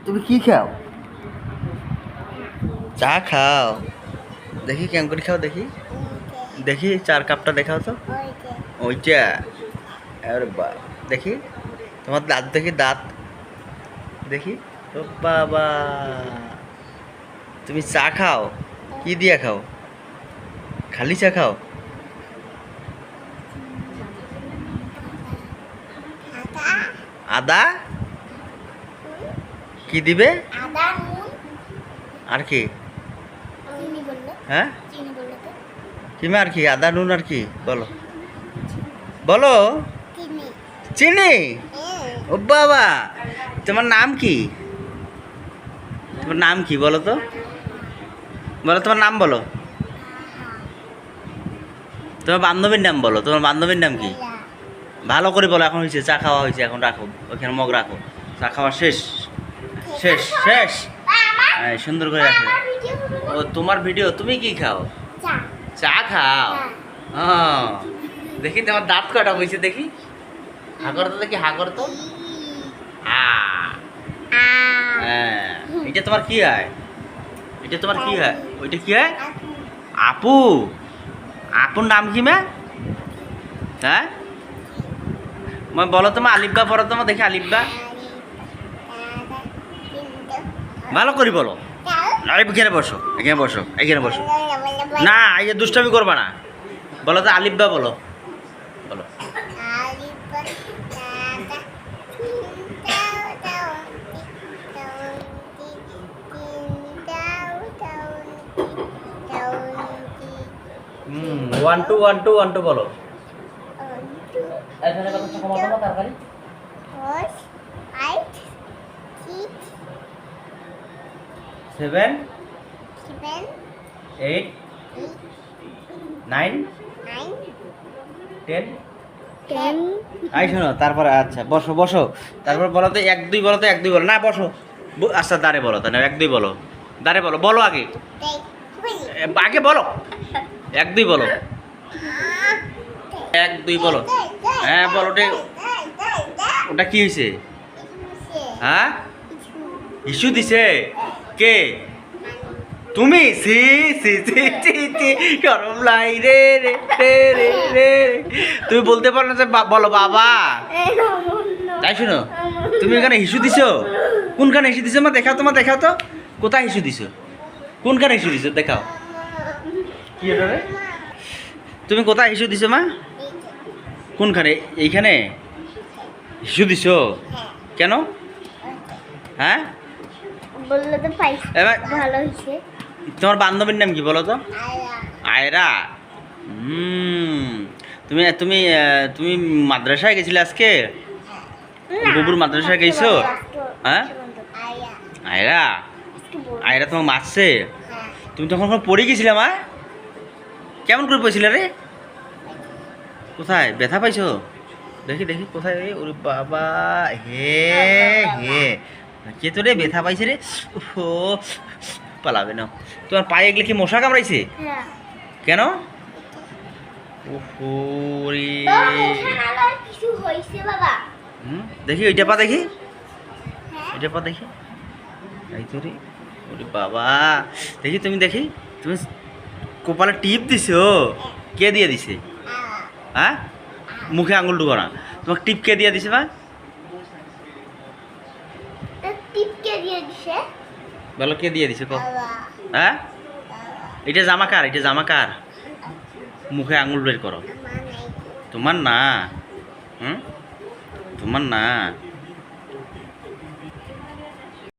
তুমি কি খাও? চা খাও? দেখি কেমন করে খাও, দেখি দেখি চার কাপটা দেখাও তো। ওইটা? আরে বা, দেখি তোমার দাঁত, দেখি দাঁত দেখি। ও বাবা, তুমি চা খাও? কি দিয়া খাও? খালি চা খাও? আদা কি দিবে? আর কি? হ্যাঁ কিমা আর কি? আদা নুন আর কি? বলো বলো। চিনি? ও বাবা, তোমার নাম কি? তোমার নাম কি বলো তো? বলো তোমার নাম বলো। তোমার বান্ধবীর নাম বলো। তোমার বান্ধবীর নাম কি? ভালো করে বলো। এখন হয়েছে, চা খাওয়া হয়েছে, এখন রাখো ওইখানে মগ রাখো। চা খাওয়া শেষ শেষ শেষ। হ্যাঁ, সুন্দর করে রাখো। ও তোমার ভিডিও, তুমি কি খাও? চা খাও? হ্যাঁ, দেখি তোমার দাঁত কটা হয়েছে, দেখি হাগর তো, দেখি হাগর তো। হ্যাঁ, এটা তোমার কি হয়? এটা তোমার কি হয়? ওইটা কি হয়? আপু? আপুর নাম কি মা? হ্যাঁ, মই বলো তোমার আলিব্বা পড়ো, তোমার দেখি আলিব্বা ভালো করে বলো। এখানে বসো, এখানে বসো, এখানে বসো। না, এই যে দুষ্টামি করবা না। বলো তো আলিব্বা বলো, বলো। One two one two one two বলো। এখানে কত কমাতো না তাড়াতাড়ি। 7 8 9 10। আই শোনো, তারপরে আচ্ছা বসো বসো। তারপর বলো তো 1 2 বলো তো, 1 2 বলো না, বসো। আচ্ছা দাঁড়ে বলো, তাহলে 1 2 বলো। দাঁড়ে বলো, বলো আগে, আগে বলো। 1 2 বলো, 1 2 বলো। হ্যাঁ বলো। ওটা কি হয়েছে? হ্যাঁ, ইস্যু দিছে কে? তুমি? C C C C C, গরম লাই রে রে রে রে রে। তুমি বলতে পারো না যে বলো বাবা? তাই শোনো, তুমি এখানে হিসু দিছো? কোনখানে হিসু দিছো মা? দেখাও তোমার, দেখাও তো কোথায় হিসু দিছো, কোনখানে হিসু দিছো দেখাও। কি এটা রে? তুমি কোথায় হিসু দিছো মা? কোনখানে? এইখানে হিসু দিছো? কেন? হ্যাঁ বললে তো পাইছি, ভালো হয়েছে। তোমার বান্ধবীর নাম কি বলো তো? আয়রা। তুমি তুমি তুমি মাদ্রাসায় গেছিলে আজকে? বুবুর মাদ্রাসায় গেছো? হ্যাঁ, আয়রা। আয়রা তোমাকে মারছে? তুমি তখন পড়ে গেছিলে মা? কেমন করে পড়েছিলে রে? কোথায় ব্যথা পাইছো? দেখি দেখি কোথায় রে? ওরে বাবা, হে হে, কে তো রে ব্যথা পাইছে রে? ও পালাবে না। তোমার পায়ে এগুলো কি মশা কামড়াইছে? কেন? ওহো রে, দেখি ওইটা পা, দেখি এটা পা, দেখি। এই তো রে, ওরে বাবা, দেখি তুমি, দেখি তুমি কপালে টিপ দিছো? কে দিয়ে দিছে? হ্যাঁ, মুখে আঙুল ঢুকো না। তোমাকে টিপ কে দিয়ে দিছে মা? বলো কে দিয়ে দিছে? হ্যাঁ, এটা জামা কার? এটা জামা কার? মুখে আঙুল বের করো। তোমার না? তোমার না।